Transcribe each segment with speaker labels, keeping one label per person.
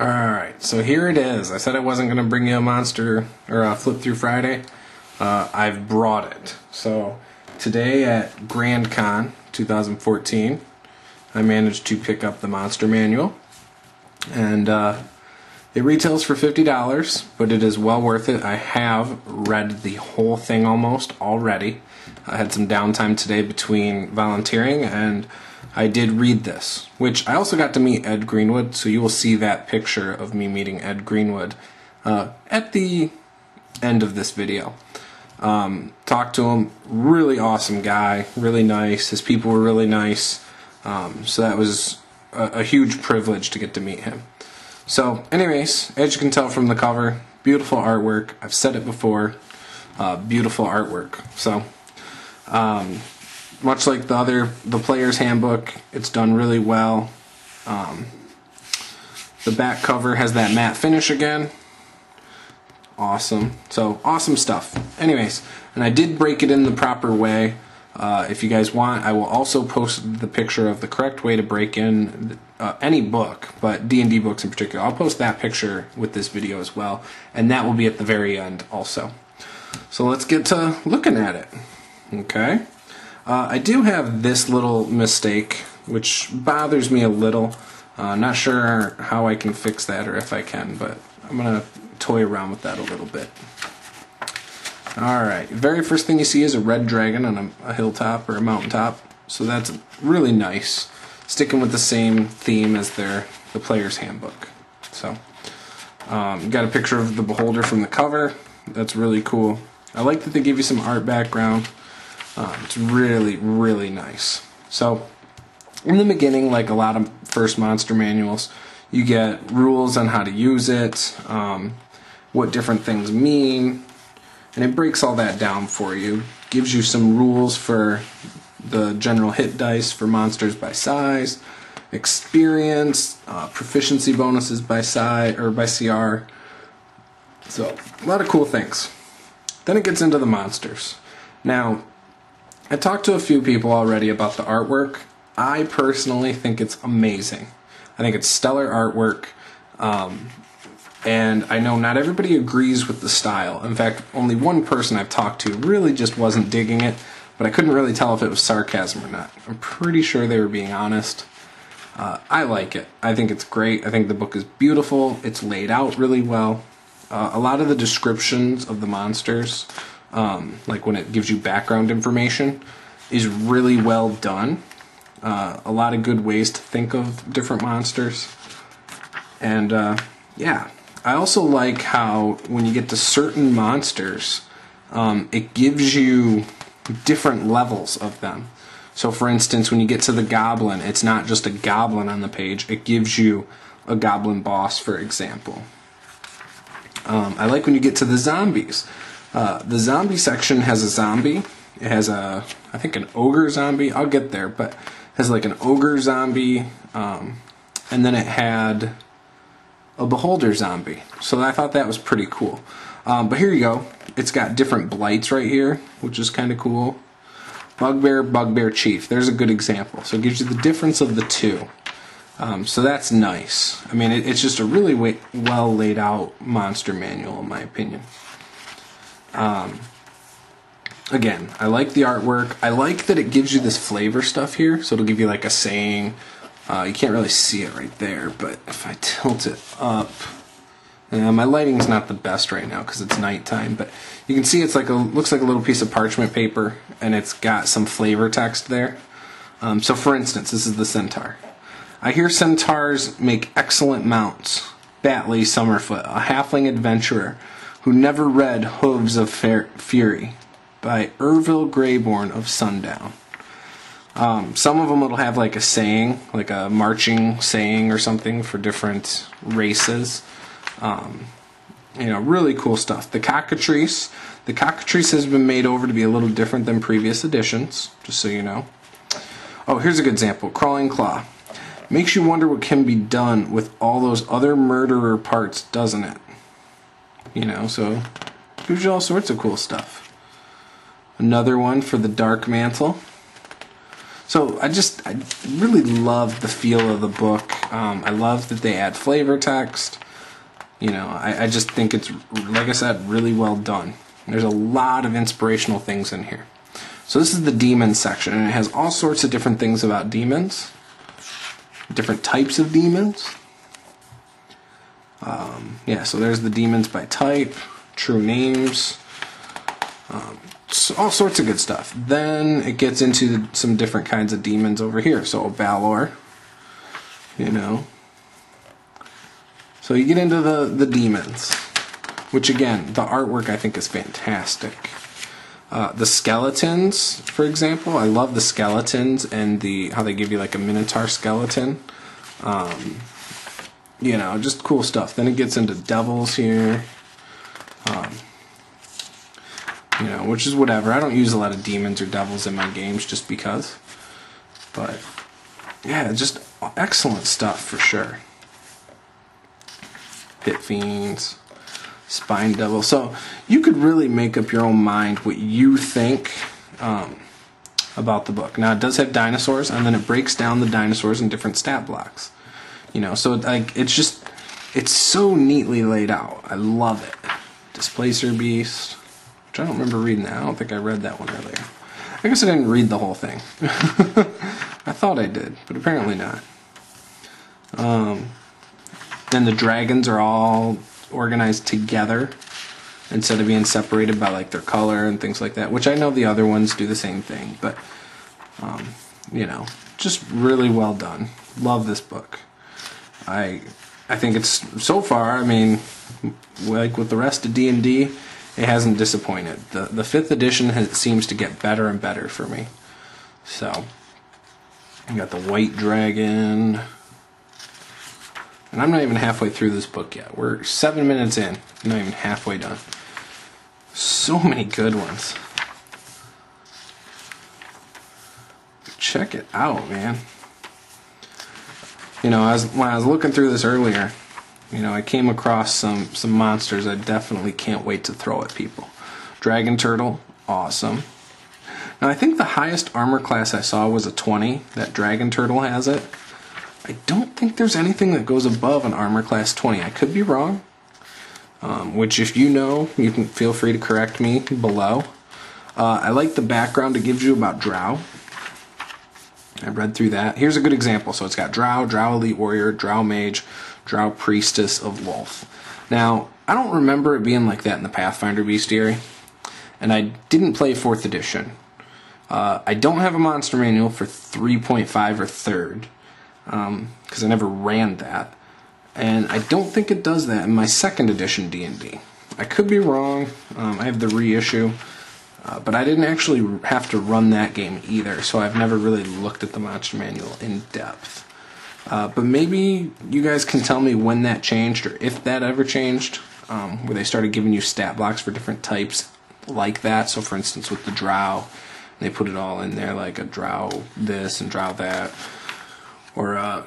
Speaker 1: Alright, so here it is. I said I wasn't going to bring you a monster or a flip through Friday. I've brought it. So today at GrandCon 2014, I managed to pick up the Monster Manual. And it retails for $50, but it is well worth it. I have read the whole thing almost already. I had some downtime today between volunteering, and I did read this, which I also got to meet Ed Greenwood, so you will see that picture of me meeting Ed Greenwood at the end of this video. Talked to him, really awesome guy, really nice. His people were really nice, so that was a huge privilege to get to meet him. So anyways, as you can tell from the cover, beautiful artwork. I've said it before, beautiful artwork. So much like the player's handbook, it's done really well. The back cover has that matte finish again. Awesome. So awesome stuff. Anyways, and I did break it in the proper way. If you guys want, I will also post the picture of the correct way to break in any book, but D&D books in particular. I'll post that picture with this video as well, and that will be at the very end also. So let's get to looking at it. Okay. I do have this little mistake, which bothers me a little. Not sure how I can fix that or if I can, but I'm going to toy around with that a little bit. Alright, very first thing you see is a red dragon on a hilltop or a mountaintop, so that's really nice. Sticking with the same theme as the player's handbook. So, you got a picture of the beholder from the cover. That's really cool. I like that they give you some art background. It's really, really nice. So, in the beginning, like a lot of first monster manuals, you get rules on how to use it, what different things mean, and it breaks all that down for you. Gives you some rules for the general hit dice for monsters by size, experience, proficiency bonuses by size or by CR. So, a lot of cool things. Then it gets into the monsters. Now, I talked to a few people already about the artwork. I personally think it's amazing. I think it's stellar artwork, and I know not everybody agrees with the style. In fact, only one person I've talked to really just wasn't digging it, but I couldn't really tell if it was sarcasm or not. I'm pretty sure they were being honest. I like it. I think it's great. I think the book is beautiful. It's laid out really well. A lot of the descriptions of the monsters, like when it gives you background information, is really well done. A lot of good ways to think of different monsters. And yeah, I also like how when you get to certain monsters, it gives you different levels of them. So for instance, when you get to the goblin, it's not just a goblin on the page, it gives you a goblin boss, for example. I like when you get to the zombies. The zombie section has a zombie. It has I think an ogre zombie. I'll get there, but it has like an ogre zombie, and then it had a beholder zombie. So I thought that was pretty cool. But here you go. It's got different blights right here, which is kind of cool. Bugbear, Bugbear Chief. There's a good example. So it gives you the difference of the two. So that's nice. I mean, it's just a really well laid out monster manual, in my opinion. Again, I like the artwork. I like that it gives you this flavor stuff here. So it'll give you like a saying. You can't really see it right there, but if I tilt it up, my lighting's not the best right now because it's nighttime, but you can see it's like looks like a little piece of parchment paper, and it's got some flavor text there. So for instance, this is the centaur. I hear centaurs make excellent mounts. Batley Summerfoot, a halfling adventurer who never read Hooves of Fury, by Ervil Greyborn of Sundown. Some of them will have like a saying, like a marching saying or something for different races. You know, really cool stuff. The cockatrice. The cockatrice has been made over to be a little different than previous editions, just so you know. Oh, here's a good example. Crawling Claw. Makes you wonder what can be done with all those other murderer parts, doesn't it? You know, so gives you all sorts of cool stuff. Another one for the Dark Mantle. So I really love the feel of the book. I love that they add flavor text. You know, I just think it's, like I said, really well done. There's a lot of inspirational things in here. So this is the demons section, and it has all sorts of different things about demons, different types of demons. Yeah, so there's the demons by type, true names, so all sorts of good stuff. Then it gets into some different kinds of demons over here. So Balor, you know. So you get into the demons, which again, the artwork I think is fantastic. The skeletons, for example, I love the skeletons and how they give you like a minotaur skeleton. You know, just cool stuff. Then it gets into devils here. You know, which is whatever. I don't use a lot of demons or devils in my games just because. But yeah, just excellent stuff for sure. Pit fiends, spine devil. So you could really make up your own mind what you think about the book. Now it does have dinosaurs, and then it breaks down the dinosaurs in different stat blocks. You know, so like it's so neatly laid out. I love it. Displacer beast, which I don't remember reading that. I don't think I read that one earlier. I guess I didn't read the whole thing. I thought I did, but apparently not. Then the dragons are all organized together instead of being separated by like their color and things like that, which I know the other ones do the same thing, but you know, just really well done. Love this book. I think it's, so far, I mean, like with the rest of D&D, it hasn't disappointed. The 5th edition seems to get better and better for me. So, you got the white dragon. And I'm not even halfway through this book yet. We're 7 minutes in. I'm not even halfway done. So many good ones. Check it out, man. You know, when I was looking through this earlier, you know, I came across some monsters I definitely can't wait to throw at people. Dragon Turtle, awesome. Now, I think the highest armor class I saw was a 20. That Dragon Turtle has it. I don't think there's anything that goes above an armor class 20. I could be wrong. Which, if you know, you can feel free to correct me below. I like the background it gives you about Drow. I read through that. Here's a good example. So it's got Drow, Drow Elite Warrior, Drow Mage, Drow Priestess of Lolth. Now, I don't remember it being like that in the Pathfinder Bestiary, and I didn't play 4th edition. I don't have a Monster Manual for 3.5 or 3rd, because I never ran that, and I don't think it does that in my 2nd edition D&D. I could be wrong. I have the reissue. But I didn't actually have to run that game either, so I've never really looked at the Monster Manual in depth. But maybe you guys can tell me when that changed, or if that ever changed, where they started giving you stat blocks for different types like that. So for instance with the Drow, they put it all in there, like a Drow this and Drow that, or a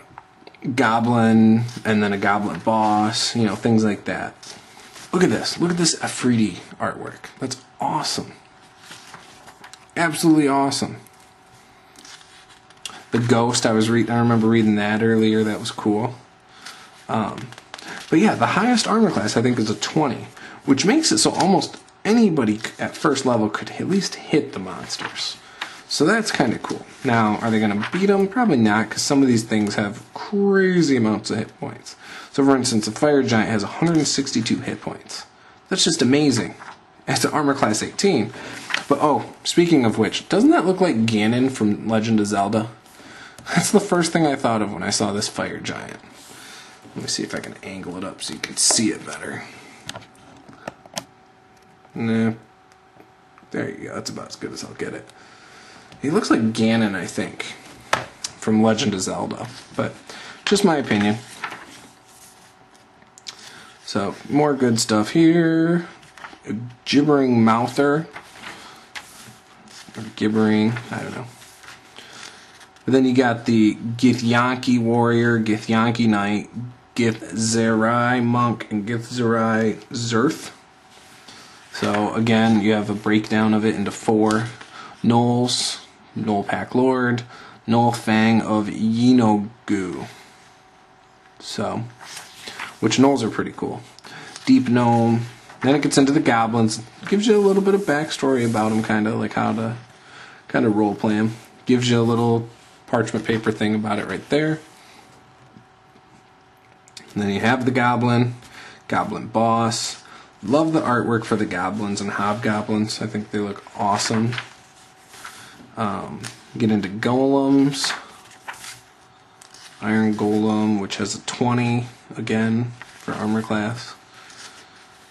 Speaker 1: Goblin and then a Goblin boss, you know, things like that. Look at this Afridi artwork. That's awesome. Absolutely awesome. The Ghost, I remember reading that earlier. That was cool. But yeah, the highest armor class I think is a 20, which makes it so almost anybody at first level could at least hit the monsters. So that's kind of cool. Now, are they going to beat them? Probably not, because some of these things have crazy amounts of hit points. So for instance, a Fire Giant has 162 hit points. That's just amazing. It's an armor class 18. But oh, speaking of which, doesn't that look like Ganon from Legend of Zelda? That's the first thing I thought of when I saw this Fire Giant. Let me see if I can angle it up so you can see it better. Nah. There you go, that's about as good as I'll get it. He looks like Ganon, I think, from Legend of Zelda. But, just my opinion. So, more good stuff here. A gibbering mouther. Or gibbering, I don't know. But then you got the Githyanki warrior, Githyanki knight, Githzerai monk, and Githzerai Zerth. So again, you have a breakdown of it into 4 gnolls, Pack Lord, Null Fang of Yinogu. So, which Nulls are pretty cool. Deep Gnome. Then it gets into the goblins. Gives you a little bit of backstory about them, kind of like how to kind of role play them. Gives you a little parchment paper thing about it right there. And then you have the goblin boss. Love the artwork for the goblins and hobgoblins. I think they look awesome. Get into golems. Iron Golem, which has a 20 again for armor class.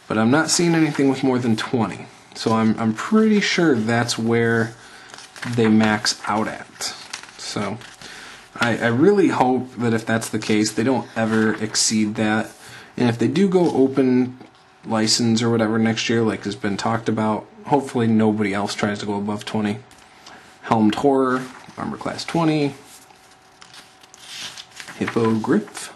Speaker 1: But I'm not seeing anything with more than 20. So I'm pretty sure that's where they max out at. So I really hope that if that's the case, they don't ever exceed that. And if they do go open license or whatever next year, like has been talked about, hopefully nobody else tries to go above 20. Helmed Horror, armor class 20. Hippogriff.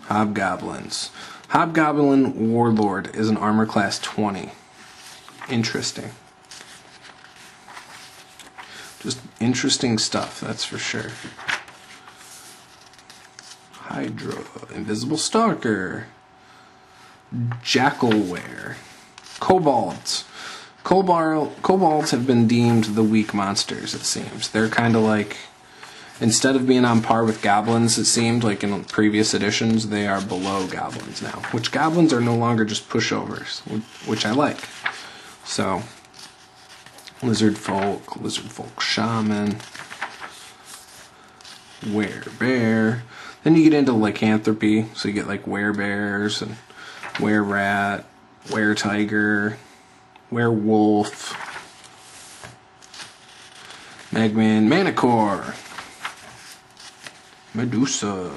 Speaker 1: Hobgoblins. Hobgoblin Warlord is an armor class 20. Interesting. Just interesting stuff, that's for sure. Hydra. Invisible Stalker. Jackalware. Kobolds. Kobolds have been deemed the weak monsters, it seems. They're kind of like, instead of being on par with goblins, it seemed like in previous editions, they are below goblins now. Which goblins are no longer just pushovers, which I like. So, Lizard Folk Shaman, Werebear. Then you get into lycanthropy, so you get like werebears and wererat, weretiger, werewolf, Magman, Manicore, Medusa.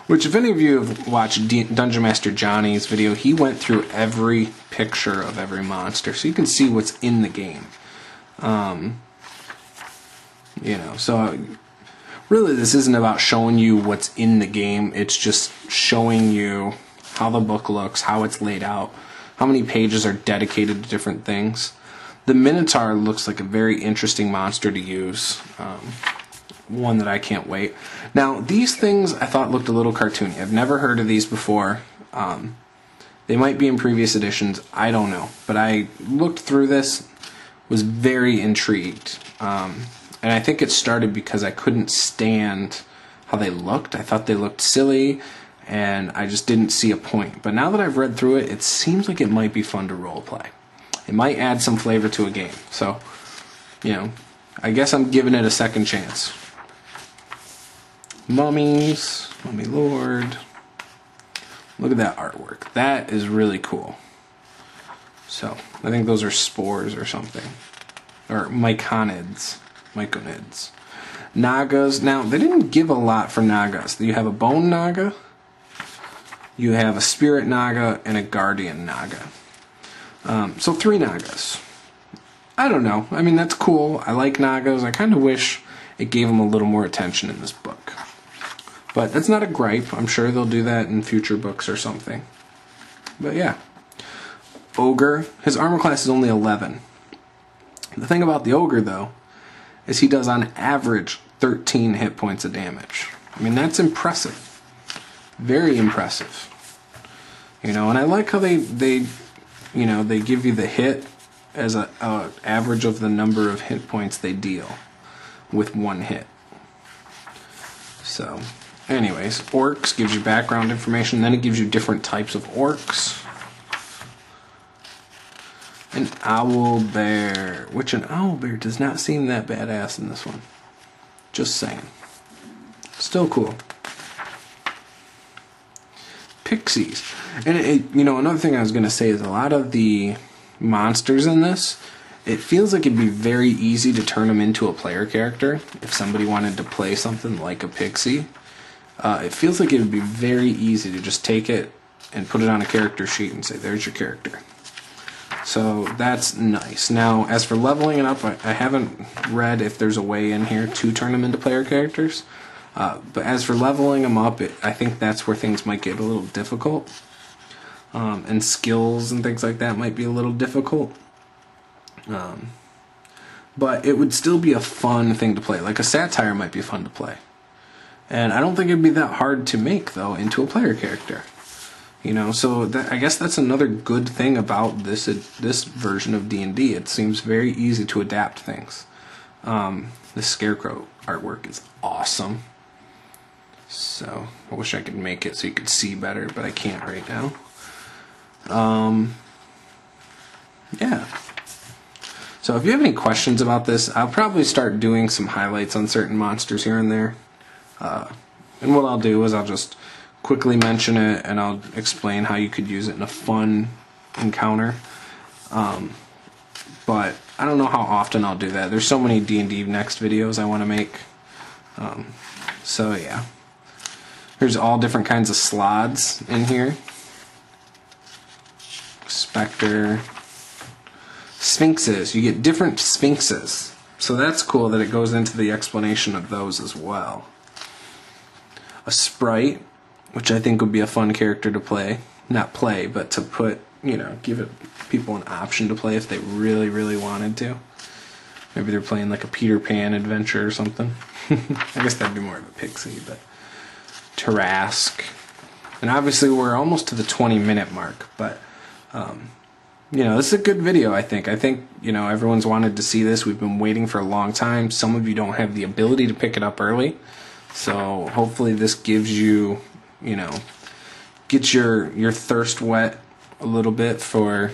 Speaker 1: Which, if any of you have watched Dungeon Master Johnny's video, he went through every picture of every monster, so you can see what's in the game. You know, so really this isn't about showing you what's in the game, it's just showing you how the book looks, how it's laid out, how many pages are dedicated to different things. The Minotaur looks like a very interesting monster to use. One that I can't wait. Now, these things I thought looked a little cartoony. I've never heard of these before. They might be in previous editions, I don't know. But I looked through this, was very intrigued. And I think it started because I couldn't stand how they looked. I thought they looked silly, and I just didn't see a point. But now that I've read through it, it seems like it might be fun to roleplay. It might add some flavor to a game. So, you know, I guess I'm giving it a second chance. Mummies, Mummy Lord. Look at that artwork. That is really cool. So, I think those are spores or something. Or myconids. Nagas. Now, they didn't give a lot for Nagas. You have a Bone Naga, you have a Spirit Naga, and a Guardian Naga. So 3 Nagas. I don't know. I mean, that's cool. I like Nagas. I kind of wish it gave them a little more attention in this book. But that's not a gripe. I'm sure they'll do that in future books or something. But yeah. Ogre. His armor class is only 11. The thing about the Ogre, though, is he does on average 13 hit points of damage. I mean, that's impressive. Very impressive. You know, and I like how they give you the hit as a average of the number of hit points they deal with one hit. So, anyways, orcs gives you background information, then it gives you different types of orcs. An owl bear, which an owl bear does not seem that badass in this one. Just saying. Still cool. Pixies. And you know, another thing I was going to say is a lot of the monsters in this, it feels like it'd be very easy to turn them into a player character if somebody wanted to play something like a pixie. It feels like it would be very easy to just take it and put it on a character sheet and say, there's your character. So that's nice. Now, as for leveling it up, I haven't read if there's a way in here to turn them into player characters. But as for leveling them up, I think that's where things might get a little difficult. And skills and things like that might be a little difficult. but it would still be a fun thing to play. Like a satire might be fun to play. And I don't think it'd be that hard to make, though, into a player character. You know, so I guess that's another good thing about this version of D&D. It seems very easy to adapt things. The Scarecrow artwork is awesome. So I wish I could make it so you could see better, but I can't right now. Yeah. So if you have any questions about this, I'll probably start doing some highlights on certain monsters here and there. And what I'll do is I'll just quickly mention it, and I'll explain how you could use it in a fun encounter. But I don't know how often I'll do that. There's so many D&DNext videos I want to make. So yeah. There's all different kinds of slots in here. Spectre. Sphinxes. You get different sphinxes. So that's cool that it goes into the explanation of those as well. A sprite, which I think would be a fun character to play. Not play, but to put, you know, give it people an option to play if they really, really wanted to. Maybe they're playing like a Peter Pan adventure or something. I guess that'd be more of a pixie, but Tarrasque. And obviously we're almost to the 20-minute mark, but you know, this is a good video, I think. I think, you know, everyone's wanted to see this. We've been waiting for a long time. Some of you don't have the ability to pick it up early. So hopefully this gives you, you know, get your thirst wet a little bit for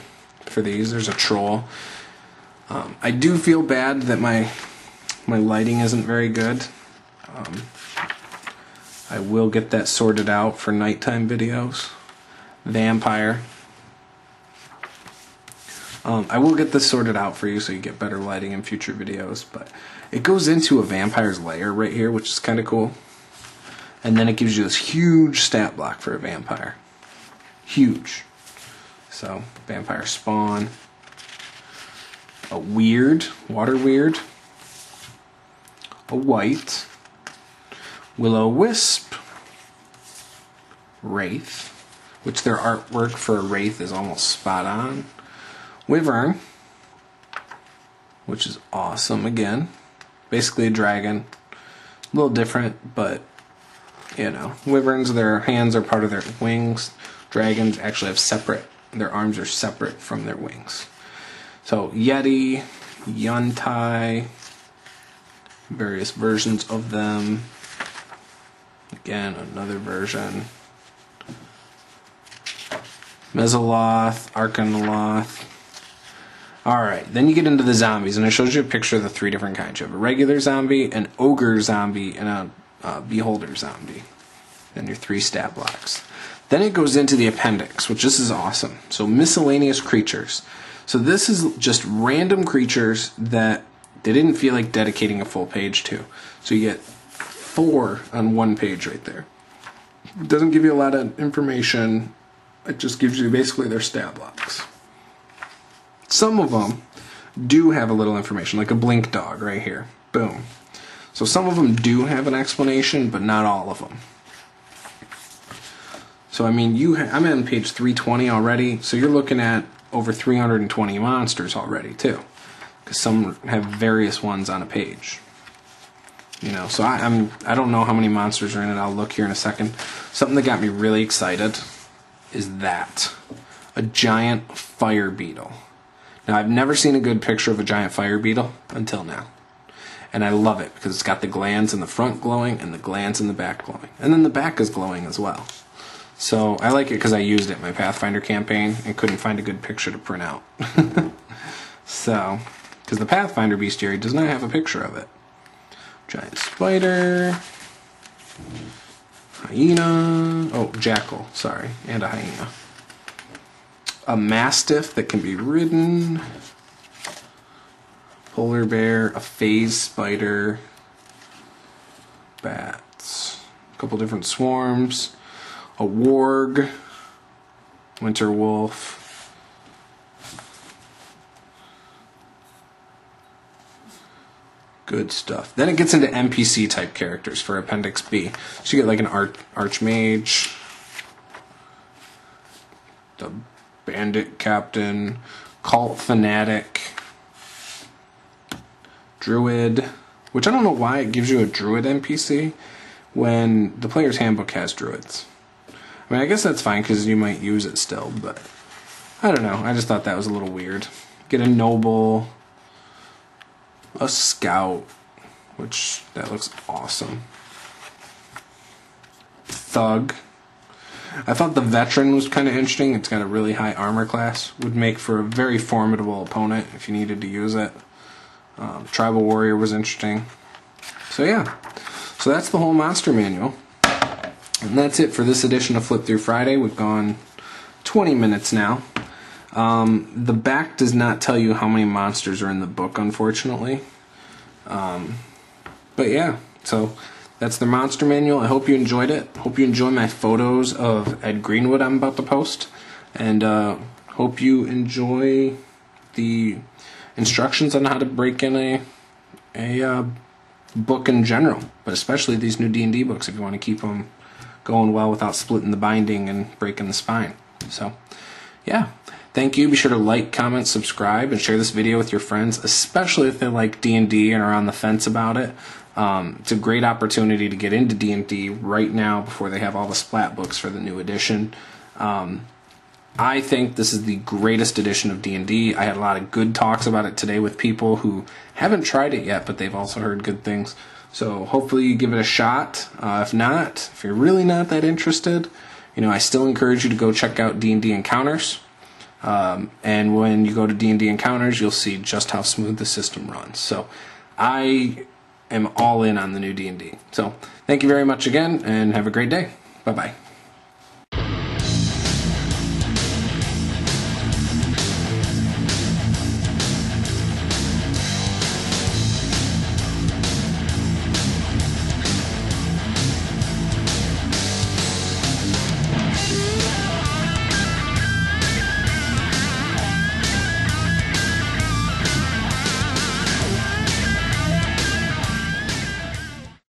Speaker 1: these. There's a troll. I do feel bad that my lighting isn't very good. I will get that sorted out for nighttime videos. Vampire. I will get this sorted out for you so you get better lighting in future videos, but it goes into a vampire's lair right here, which is kind of cool. And then it gives you this huge stat block for a vampire. Huge. So, vampire spawn. A weird, water weird. A white. Will-o-wisp. Wraith, which their artwork for a wraith is almost spot on. Wyvern, which is awesome again. Basically a dragon. A little different, but, you know. Wyverns, their hands are part of their wings. Dragons actually have separate, their arms are separate from their wings. So, Yeti, Yuntai, various versions of them. Again, another version. Mesoloth, Arcanoloth. Alright, then you get into the zombies, and it shows you a picture of the three different kinds. You have a regular zombie, an ogre zombie, and a beholder zombie. Then your three stat blocks. Then it goes into the appendix, which this is awesome. So miscellaneous creatures. So this is just random creatures that they didn't feel like dedicating a full page to. So you get 4 on one page right there. It doesn't give you a lot of information. It just gives you basically their stat blocks. Some of them do have a little information, like a blink dog right here. Boom. So some of them do have an explanation, but not all of them. So I mean, I'm on page 320 already, so you're looking at over 320 monsters already too, because some have various ones on a page. You know, so I don't know how many monsters are in it. I'll look here in a second. Something that got me really excited is that a giant fire beetle. Now, I've never seen a good picture of a giant fire beetle until now. And I love it because it's got the glands in the front glowing and the glands in the back glowing. And then the back is glowing as well. So I like it because I used it in my Pathfinder campaign and couldn't find a good picture to print out. So, because the Pathfinder bestiary does not have a picture of it. Giant spider. Hyena. Oh, jackal, sorry. And a hyena. A mastiff that can be ridden, polar bear, a phase spider, bats, a couple different swarms, a warg, winter wolf, good stuff. Then it gets into NPC type characters for Appendix B. So you get like an archmage, the bandit captain, cult fanatic, Druid, which I don't know why it gives you a Druid NPC when the player's handbook has Druids. I mean, I guess that's fine because you might use it still, but I don't know. I just thought that was a little weird. Get a Noble, a Scout, which that looks awesome. Thug. I thought the Veteran was kind of interesting. It's got a really high armor class. Would make for a very formidable opponent if you needed to use it. Tribal Warrior was interesting. So yeah. So that's the whole Monster Manual. And that's it for this edition of Flip Through Friday. We've gone 20 minutes now. The back does not tell you how many monsters are in the book, unfortunately. But yeah, so that's the Monster Manual. I hope you enjoyed it. Hope you enjoy my photos of Ed Greenwood I'm about to post. And hope you enjoy the instructions on how to break in a book in general. But especially these new D&D books if you want to keep them going well without splitting the binding and breaking the spine. So, yeah. Thank you. Be sure to like, comment, subscribe, and share this video with your friends, especially if they like D&D and are on the fence about it. It's a great opportunity to get into D&D right now before they have all the splat books for the new edition. I think this is the greatest edition of D&D. I had a lot of good talks about it today with people who haven't tried it yet, but they've also heard good things. So hopefully you give it a shot. If not, if you're really not that interested, I still encourage you to go check out D&D Encounters. And when you go to D&D Encounters, you'll see just how smooth the system runs. So I am all in on the new D&D. So thank you very much again, and have a great day. Bye-bye.